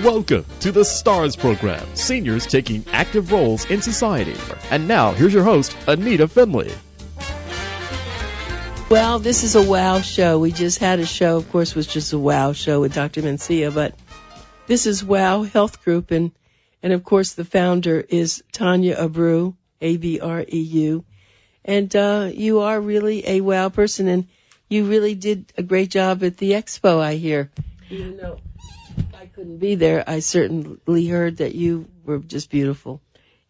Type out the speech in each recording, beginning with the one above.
Welcome to the STARS program, seniors taking active roles in society. And now, here's your host, ANITA FINLEY. Well, this is a wow show. We just had a show, of course, was just a wow show with Dr. Mencia, but this is Wow Health Group, and of course the founder is TANYA Abreu, A-B-R-E-U, and you are really a wow person, and you really did a great job at the expo, I hear. Even though I couldn't be there, I certainly heard that you were just beautiful.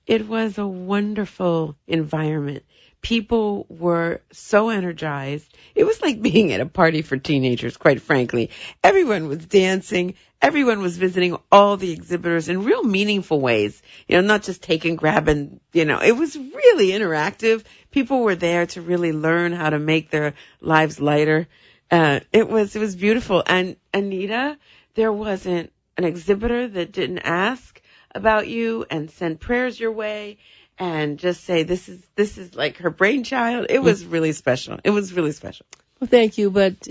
It was a wonderful environment. People were so energized. It was like being at a party for teenagers, quite frankly. Everyone was dancing. Everyone was visiting all the exhibitors in real meaningful ways. Not just take and grab and, it was really interactive. People were there to really learn how to make their lives lighter. It was beautiful. And Anita, there wasn't an exhibitor that didn't ask about you and send prayers your way and just say this is like her brainchild. It was really special. It was really special. Well, thank you, but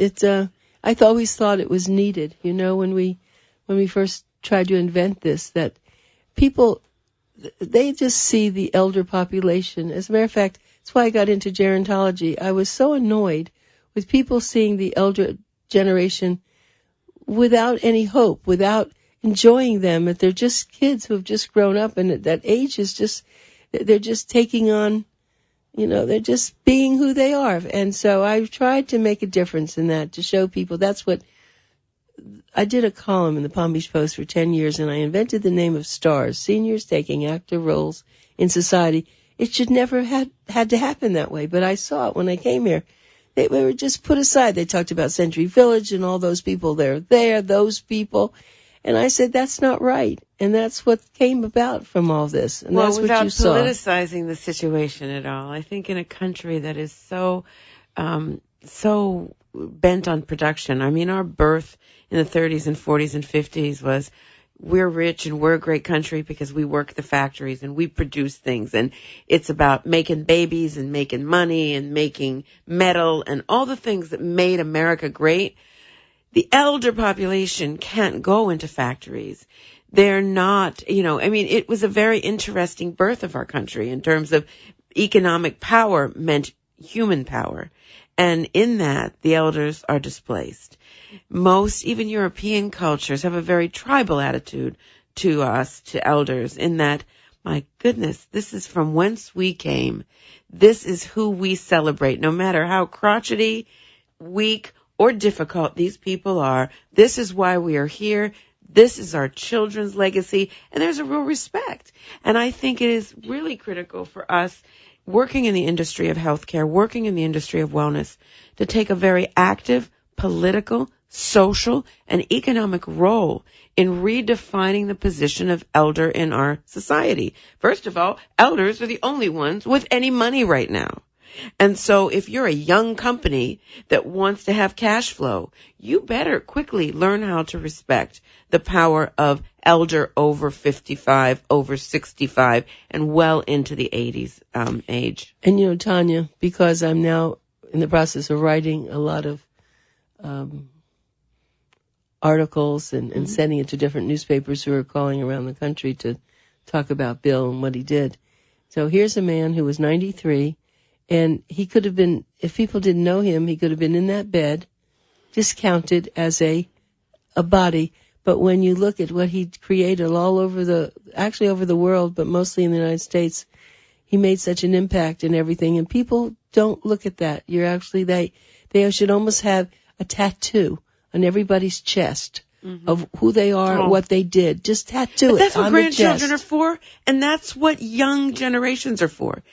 I always thought it was needed. When we first tried to invent this, that people, they just see the elder population. As a matter of fact, that's why I got into gerontology. I was so annoyed with people seeing the elder generation without any hope, without enjoying them, that they're just kids who have just grown up, and that age is just, they're just taking on, they're just being who they are. And so I've tried to make a difference in that, to show people. That's what I did. A column in the Palm Beach Post for 10 years, and I invented the name of STARS, seniors taking active roles in society. It should never had to happen that way, but I saw it when I came here. They were just put aside. They talked about Century Village and all those people. They're there, those people. And I said, that's not right. And that's what came about from all this. And that's what you saw. Without politicizing the situation at all, I think in a country that is so bent on production. I mean, our birth in the 30s and 40s and 50s was, we're rich and we're a great country because we work the factories and we produce things. And it's about making babies and making money and making metal and all the things that made America great. The elder population can't go into factories. They're not, it was a very interesting birth of our country in terms of economic power meant human power. And in that, the elders are displaced. Most, even European cultures, have a very tribal attitude to us, to elders, in that, my goodness, this is from whence we came. This is who we celebrate, no matter how crotchety, weak, or difficult these people are. This is why we are here. This is our children's legacy, and there's a real respect. And I think it is really critical for us, working in the industry of healthcare, working in the industry of wellness, to take a very active political, social, and economic role in redefining the position of elder in our society. First of all, elders are the only ones with any money right now. And so if you're a young company that wants to have cash flow, you better quickly learn how to respect the power of elder over 55, over 65, and well into the 80s age. And Tanya, because I'm now in the process of writing a lot of articles and sending it to different newspapers who are calling around the country to talk about Bill and what he did. So here's a man who was 93, and he could have been, if people didn't know him, he could have been in that bed, discounted as a body. But when you look at what he created all over over the world, but mostly in the United States, he made such an impact in everything. And people don't look at that. They should almost have a tattoo on everybody's chest of who they are, what they did. Just tattoo it on the chest. That's what grandchildren are for, and that's what young generations are for.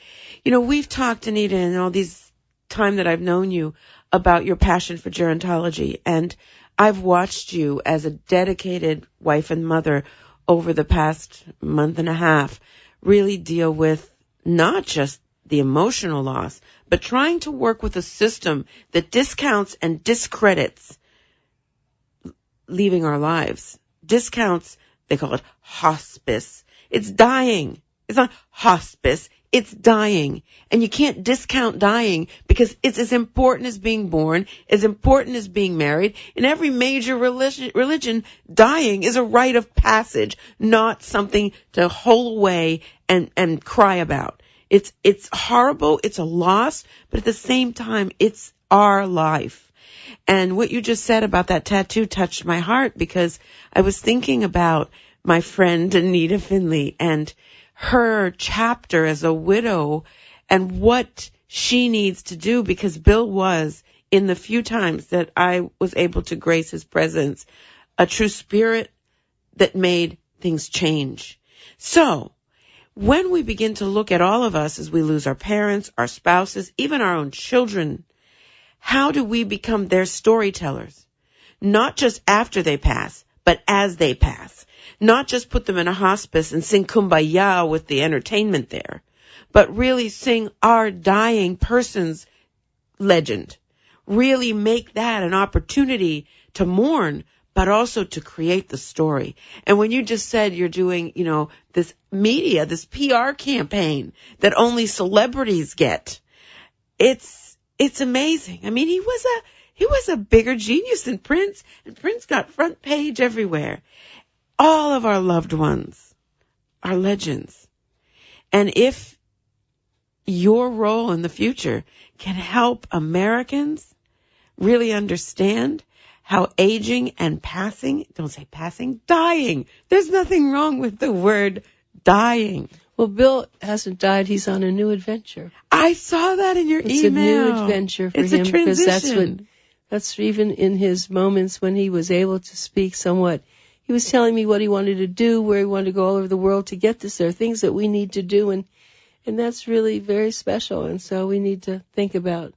We've talked, Anita, in all this time that I've known you, about your passion for gerontology, and I've watched you as a dedicated wife and mother over the past month and a half really deal with not just the emotional loss, but trying to work with a system that discounts and discredits leaving our lives. Discounts, they call it hospice. It's dying. It's not hospice. It's dying. And you can't discount dying because it's as important as being born, as important as being married. In every major religion, dying is a rite of passage, not something to hole away and cry about. It's horrible, it's a loss, but at the same time, it's our life. And what you just said about that tattoo touched my heart because I was thinking about my friend ANITA FINLEY and her chapter as a widow and what she needs to do, because Bill was, in the few times that I was able to grace his presence, a true spirit that made things change. So, when we begin to look at all of us as we lose our parents, our spouses, even our own children, how do we become their storytellers? Not just after they pass, but as they pass. Not just put them in a hospice and sing Kumbaya with the entertainment there, but really sing our dying person's legend. Really make that an opportunity to mourn, but also to create the story. And when you just said you're doing, this media, this PR campaign that only celebrities get, it's amazing. I mean, he was a bigger genius than Prince, and Prince got front page everywhere. All of our loved ones are legends. And if your role in the future can help Americans really understand how aging and passing, don't say passing, dying. There's nothing wrong with the word dying. Well, Bill hasn't died. He's on a new adventure. I saw that in your email. It's a new adventure for him, because that's even in his moments when he was able to speak somewhat. He was telling me what he wanted to do, where he wanted to go all over the world to get this. There are things that we need to do, and that's really very special. And so we need to think about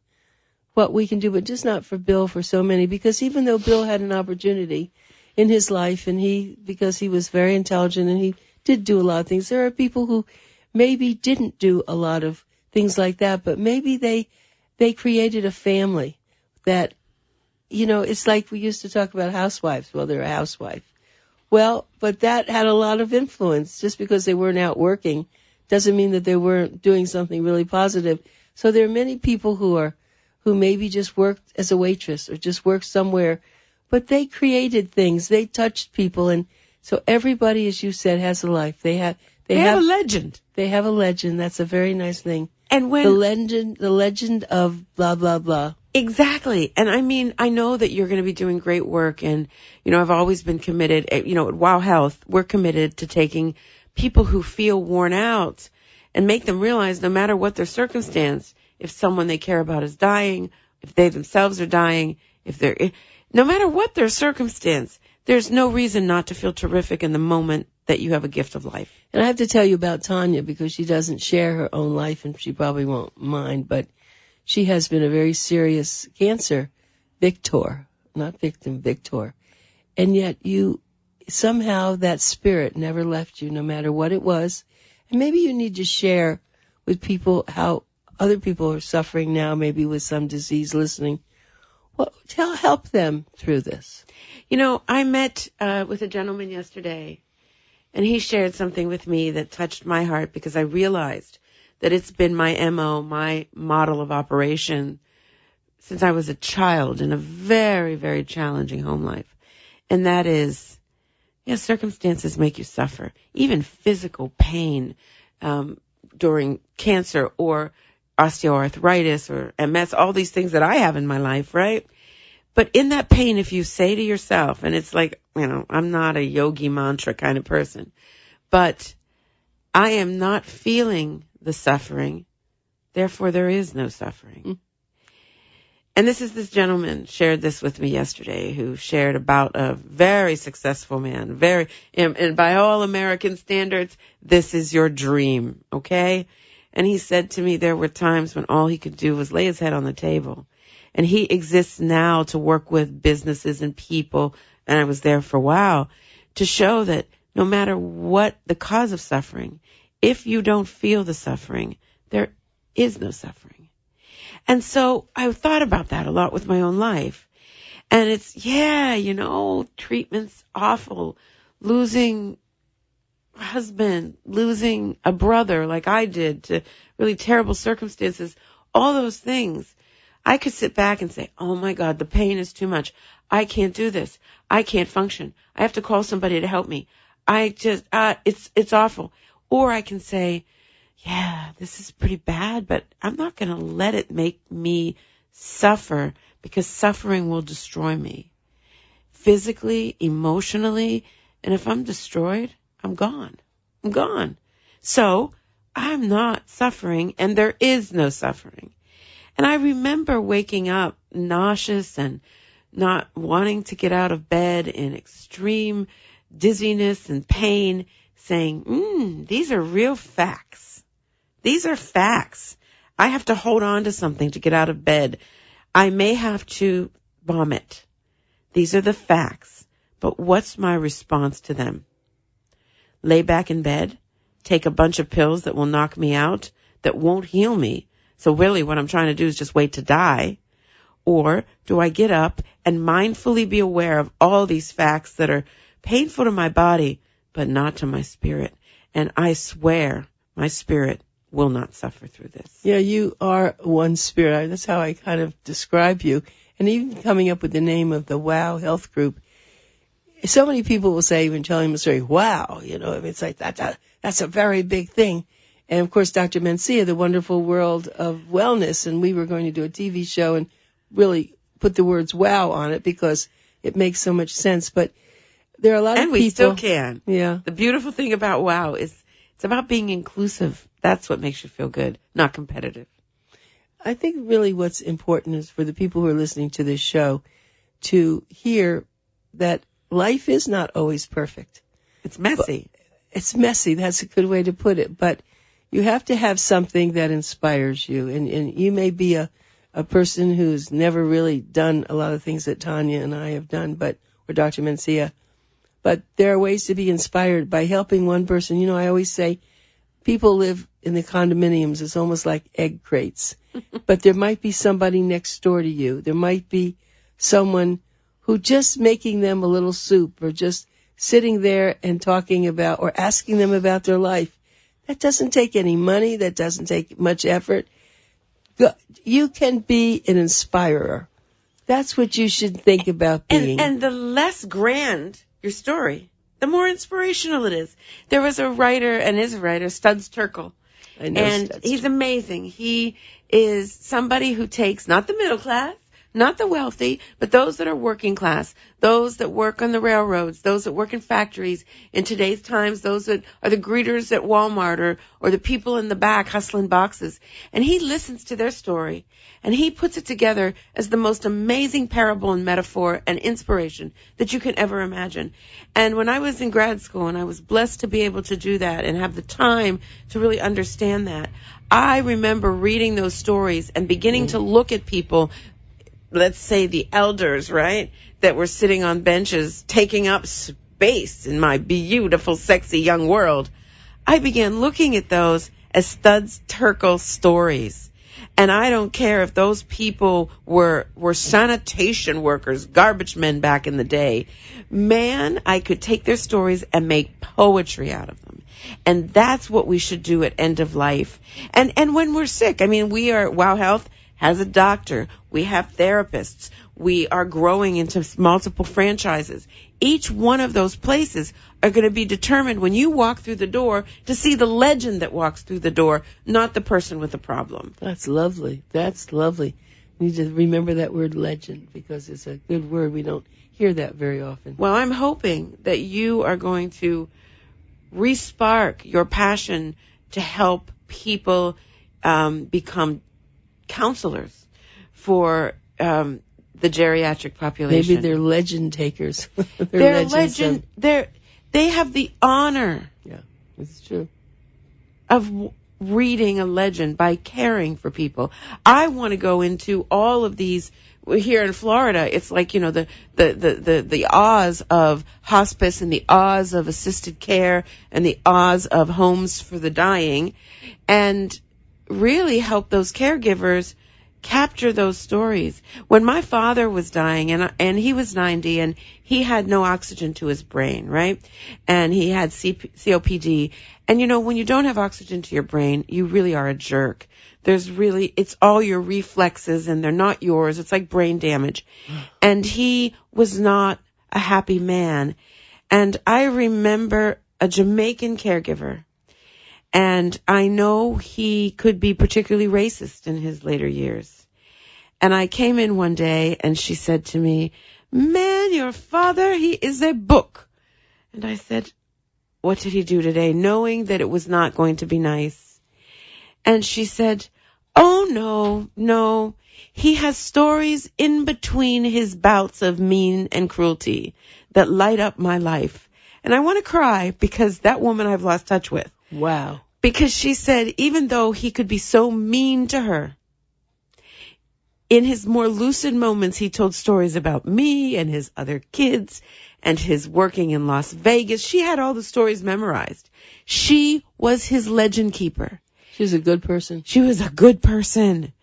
what we can do, but just not for Bill, for so many, because even though Bill had an opportunity in his life, and because he was very intelligent and he did do a lot of things, there are people who maybe didn't do a lot of things like that, but maybe they created a family that, it's like we used to talk about housewives. Well, they're a housewife. Well, but that had a lot of influence. Just because they weren't out working doesn't mean that they weren't doing something really positive. So there are many people who maybe just worked as a waitress or just worked somewhere, but they created things. They touched people. And so everybody, as you said, has a life. They have a legend. They have a legend. That's a very nice thing. And when the legend of blah, blah, blah. Exactly. And I mean, I know that you're going to be doing great work. And, I've always been committed, at Wow Health, we're committed to taking people who feel worn out and make them realize no matter what their circumstance, if someone they care about is dying, if they themselves are dying, no matter what their circumstance, there's no reason not to feel terrific in the moment that you have a gift of life. And I have to tell you about Tanya, because she doesn't share her own life and she probably won't mind, but she has been a very serious cancer victor, not victim, victor. And yet somehow that spirit never left you, no matter what it was. And maybe you need to share with people how other people are suffering now, maybe with some disease, listening. Well, help them through this. I met with a gentleman yesterday, and he shared something with me that touched my heart, because I realized that it's been my MO, my model of operation, since I was a child in a very, very challenging home life. And that is, circumstances make you suffer. Even physical pain during cancer or osteoarthritis or MS, all these things that I have in my life, right? But in that pain, if you say to yourself, and it's like, I'm not a yogi mantra kind of person, but I am not feeling the suffering, therefore there is no suffering. Mm. And this gentleman shared this with me yesterday, who shared about a very successful man, and by all American standards, this is your dream, okay? And he said to me there were times when all he could do was lay his head on the table. And he exists now to work with businesses and people, and I was there for a while, to show that no matter what the cause of suffering, if you don't feel the suffering, there is no suffering. And so I thought about that a lot with my own life. And it's, treatment's awful. Losing husband, losing a brother like I did to really terrible circumstances, all those things, I could sit back and say, oh my God, the pain is too much. I can't do this. I can't function. I have to call somebody to help me. It's awful. Or I can say, yeah, this is pretty bad, but I'm not going to let it make me suffer, because suffering will destroy me physically, emotionally. And if I'm destroyed, I'm gone. I'm gone. So I'm not suffering, and there is no suffering. And I remember waking up nauseous and not wanting to get out of bed in extreme dizziness and pain, saying, these are real facts. These are facts. I have to hold on to something to get out of bed. I may have to vomit. These are the facts. But what's my response to them? Lay back in bed, take a bunch of pills that will knock me out, that won't heal me. So really what I'm trying to do is just wait to die. Or do I get up and mindfully be aware of all these facts that are painful to my body, but not to my spirit? And I swear my spirit will not suffer through this. Yeah, you are one spirit. That's how I kind of describe you. And even coming up with the name of the WOW Health Group, so many people will say, even telling them a story, wow, it's like that's a very big thing. And of course, Dr. Mencia, The Wonderful World of Wellness, and we were going to do a TV show and really put the words wow on it because it makes so much sense. But there are a lot of people. And we still can. Yeah. The beautiful thing about wow is it's about being inclusive. That's what makes you feel good, not competitive. I think really what's important is for the people who are listening to this show to hear that life is not always perfect. It's messy. It's messy. That's a good way to put it. But you have to have something that inspires you. And you may be a person who's never really done a lot of things that Tanya and I have done, or Dr. Mencia. But there are ways to be inspired by helping one person. I always say people live in the condominiums. It's almost like egg crates. But there might be somebody next door to you. There might be someone who just making them a little soup or just sitting there and talking about or asking them about their life. That doesn't take any money. That doesn't take much effort. You can be an inspirer. That's what you should think about being. And the less grand your story, the more inspirational it is. There was a writer, and is a writer, Studs Terkel. I know and Studs he's Terkel. amazing. He is somebody who takes not the middle class, not the wealthy, but those that are working class, those that work on the railroads, those that work in factories. In today's times, those that are the greeters at Walmart or the people in the back hustling boxes. And he listens to their story, and he puts it together as the most amazing parable and metaphor and inspiration that you can ever imagine. And when I was in grad school, and I was blessed to be able to do that and have the time to really understand that, I remember reading those stories and beginning to look at people, let's say the elders, right, that were sitting on benches taking up space in my beautiful, sexy young world. I began looking at those as Studs Terkel stories. And I don't care if those people were sanitation workers, garbage men back in the day. Man, I could take their stories and make poetry out of them. And that's what we should do at end of life. And when we're sick, we are, Wow Health has a doctor. We have therapists. We are growing into multiple franchises. Each one of those places are going to be determined when you walk through the door to see the legend that walks through the door, not the person with the problem. That's lovely. That's lovely. You need to remember that word legend because it's a good word. We don't hear that very often. Well, I'm hoping that you are going to re-spark your passion to help people become counselors for the geriatric population. Maybe they're legend takers. They're legend. They have the honor. Yeah, it's true. Of reading a legend by caring for people. I want to go into all of these. Here in Florida, it's like, the Oz of hospice and the Oz of assisted care and the Oz of homes for the dying, and really help those caregivers capture those stories. When my father was dying, and he was 90, and he had no oxygen to his brain, right? And he had COPD. And, you know, when you don't have oxygen to your brain, you really are a jerk. It's all your reflexes, and they're not yours. It's like brain damage. And he was not a happy man. And I remember a Jamaican caregiver. And I know he could be particularly racist in his later years. And I came in one day and she said to me, "Man, your father, he is a book." And I said, "What did he do today?" Knowing that it was not going to be nice. And she said, "Oh, no. He has stories in between his bouts of mean and cruelty that light up my life." And I want to cry because that woman I've lost touch with. Wow. Because she said, even though he could be so mean to her, in his more lucid moments, he told stories about me and his other kids and his working in Las Vegas. She had all the stories memorized. She was his legend keeper. She was a good person. She was a good person.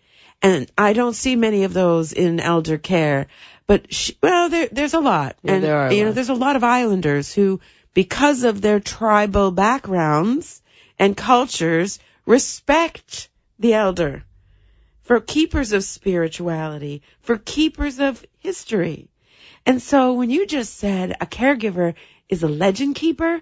And I don't see many of those in elder care. But, there's a lot. Yeah, and, there are a lot. There's a lot of islanders who, because of their tribal backgrounds and cultures, respect the elder for keepers of spirituality, for keepers of history. And so when you just said a caregiver is a legend keeper,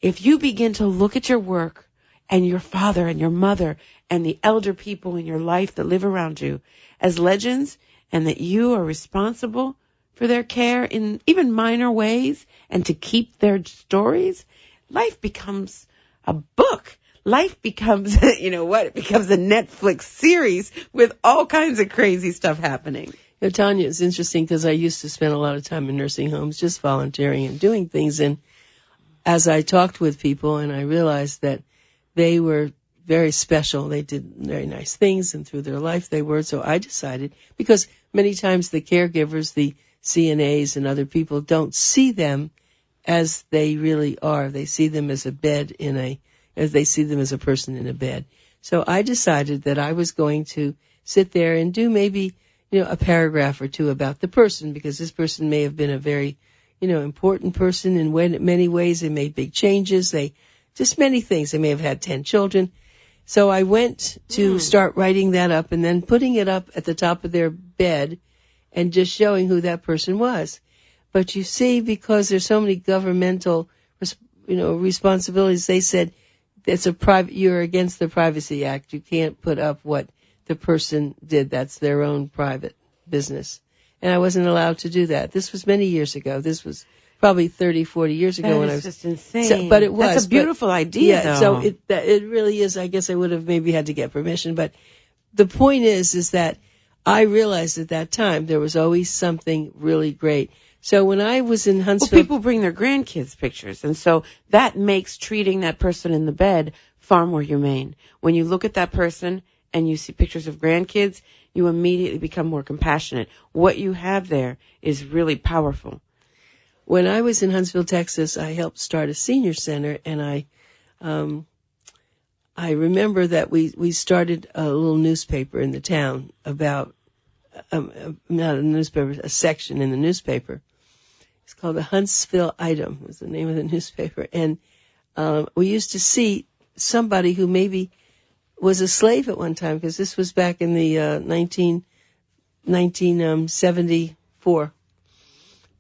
if you begin to look at your work and your father and your mother and the elder people in your life that live around you as legends, and that you are responsible for their care in even minor ways and to keep their stories, life becomes a book. Life becomes, it becomes a Netflix series with all kinds of crazy stuff happening. You know, Tanya, it's interesting because I used to spend a lot of time in nursing homes just volunteering and doing things. And as I talked with people and I realized that they were very special, they did very nice things, and through their life they were. So I decided, because many times the caregivers, the CNAs and other people don't see them as they really are. They see them as as they see them as a person in a bed. So I decided that I was going to sit there and do maybe, a paragraph or two about the person, because this person may have been a very, important person in many ways. They made big changes. Just many things. They may have had 10 children. So I went to start writing that up and then putting it up at the top of their bed and just showing who that person was. But you see, because there's so many governmental, responsibilities, they said you're against the Privacy Act. You can't put up what the person did. That's their own private business. And I wasn't allowed to do that. This was many years ago. This was probably 30, 40 years ago. That is just insane. But it was. That's a beautiful idea, though. So it really is. I guess I would have maybe had to get permission. But the point is that I realized at that time there was always something really great. So when I was in Huntsville... people bring their grandkids pictures, and so that makes treating that person in the bed far more humane. When you look at that person and you see pictures of grandkids, you immediately become more compassionate. What you have there is really powerful. When I was in Huntsville, Texas, I helped start a senior center, and I remember that we started a little newspaper in the town about, not a newspaper, a section in the newspaper. It's called the Huntsville Item, was the name of the newspaper. And we used to see somebody who maybe was a slave at one time, because this was back in the 1974.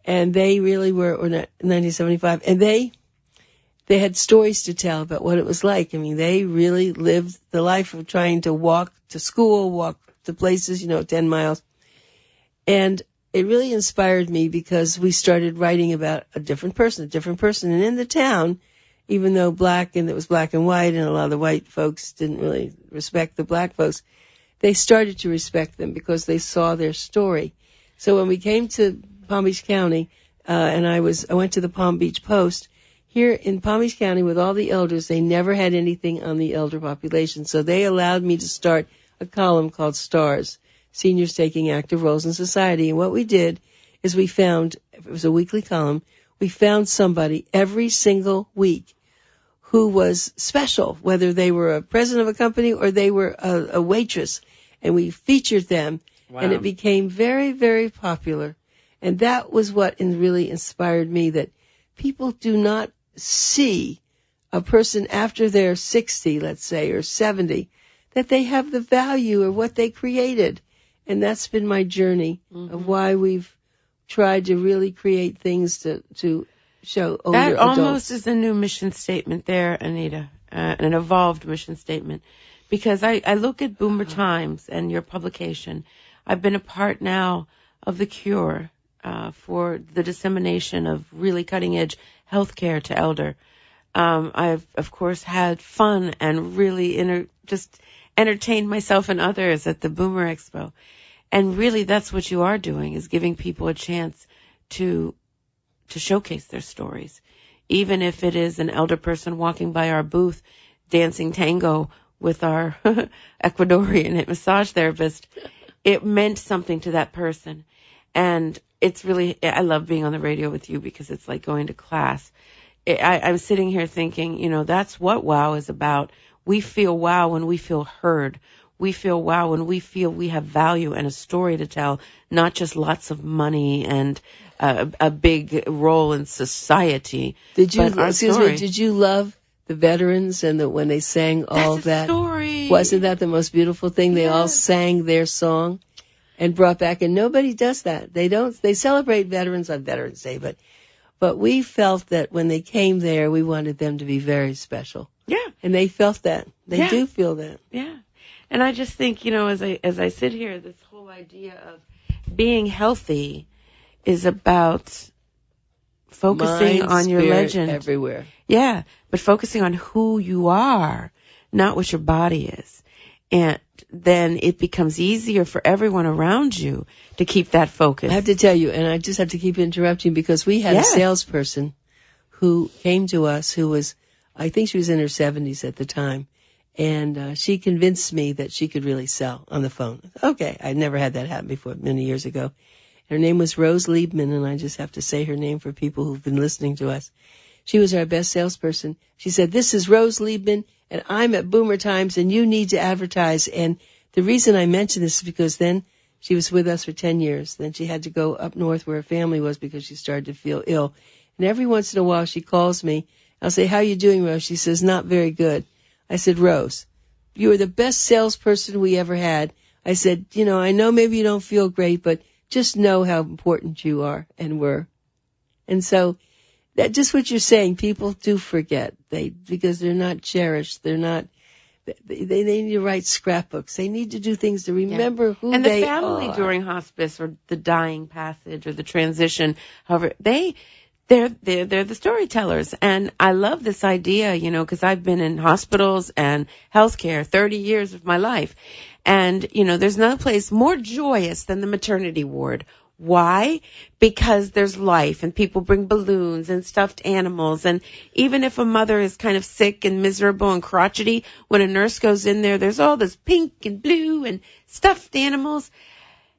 And they really were, or 1975, and they had stories to tell about what it was like. I mean, they really lived the life of trying to walk to school, walk to places, 10 miles. And it really inspired me, because we started writing about a different person. And in the town, even though it was black and white, and a lot of the white folks didn't really respect the black folks, they started to respect them because they saw their story. So when we came to Palm Beach County, and I went to the Palm Beach Post. Here in Palm Beach County with all the elders, they never had anything on the elder population. So they allowed me to start a column called Stars, Seniors Taking Active Roles in Society. And what we did is it was a weekly column, we found somebody every single week who was special, whether they were a president of a company or they were a waitress. and we featured them. Wow. And it became very, very popular. And that was what really inspired me, that people do not see a person after they're 60, let's say, or 70, that they have the value of what they created. And that's been my journey of why we've tried to really create things to show older adults. That almost adults. is a new mission statement there, Anita, an evolved mission statement. Because I look at Boomer Times and your publication. I've been a part now of the cure for the dissemination of really cutting-edge healthcare to elder. I've, of course, had fun and really just entertained myself and others at the Boomer Expo. And really, that's what you are doing, is giving people a chance to showcase their stories. Even if it is an elder person walking by our booth dancing tango with our Ecuadorian massage therapist, it meant something to that person. And it's really, I love being on the radio with you because it's like going to class. I'm sitting here thinking, that's what WOW is about. We feel wow when we feel heard. We feel wow when we feel we have value and a story to tell, not just lots of money and a big role in society. Did you love the veterans and when they sang all that? Story. Wasn't that the most beautiful thing? They all sang their song and brought back, and nobody does that. They celebrate veterans on Veterans Day, but we felt that when they came there, we wanted them to be very special. Yeah. And they felt that. They do feel that. Yeah. And I just think, as I sit here, this whole idea of being healthy is about focusing on your legend. Everywhere. Yeah. But focusing on who you are, not what your body is. And then it becomes easier for everyone around you to keep that focus. I have to tell you, and I just have to keep interrupting, because we had a salesperson who came to us who was, I think she was in her 70s at the time, and she convinced me that she could really sell on the phone. Okay, I'd never had that happen before, many years ago. Her name was Rose Liebman, and I just have to say her name for people who've been listening to us. She was our best salesperson. She said, "This is Rose Liebman, and I'm at Boomer Times, and you need to advertise." And the reason I mention this is because then she was with us for 10 years. Then she had to go up north where her family was because she started to feel ill. And every once in a while she calls me. I'll say, "How you doing, Rose?" She says, "Not very good." I said, "Rose, you are the best salesperson we ever had." I said, "I know maybe you don't feel great, but just know how important you are and were." And so that just what you're saying, people do forget because they're not cherished. They need to write scrapbooks. They need to do things to remember who they are. And the family during hospice or the dying passage or the transition, however, they're the storytellers. And I love this idea, because I've been in hospitals and healthcare 30 years of my life. And, there's no place more joyous than the maternity ward. Why? Because there's life and people bring balloons and stuffed animals. And even if a mother is kind of sick and miserable and crotchety, when a nurse goes in there, there's all this pink and blue and stuffed animals.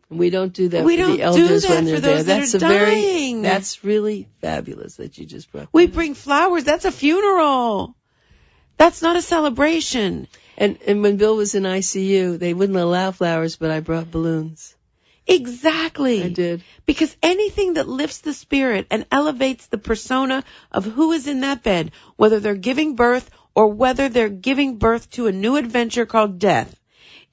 We don't do that for the elders when they're there. That's really fabulous that you just brought that. We bring flowers. That's a funeral. That's not a celebration. And when Bill was in ICU, they wouldn't allow flowers, but I brought balloons. Exactly. I did. Because anything that lifts the spirit and elevates the persona of who is in that bed, whether they're giving birth or whether they're giving birth to a new adventure called death,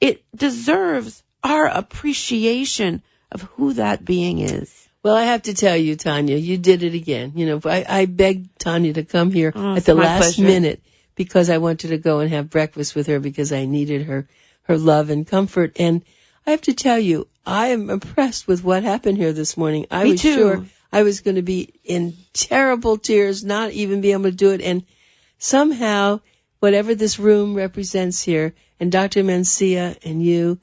it deserves our appreciation of who that being is. Well, I have to tell you, Tanya, you did it again. I begged Tanya to come here at the last minute because I wanted to go and have breakfast with her because I needed her love and comfort. And I have to tell you, I am impressed with what happened here this morning. I was sure I was going to be in terrible tears, not even be able to do it. And somehow, whatever this room represents here, and Dr. Mencia and you,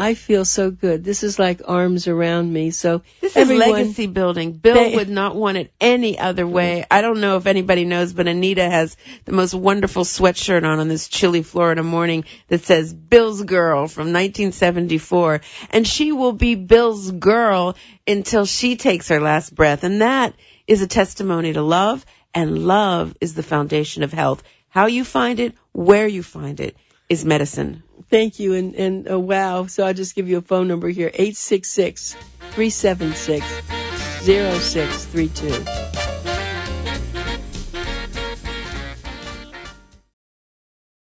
I feel so good. This is like arms around me. So this is legacy building. Bill would not want it any other way. I don't know if anybody knows, but Anita has the most wonderful sweatshirt on this chilly Florida morning that says Bill's Girl from 1974. And she will be Bill's girl until she takes her last breath. And that is a testimony to love. And love is the foundation of health. How you find it, where you find it, is medicine. Thank you. And wow. So I'll just give you a phone number here, 866-376-0632.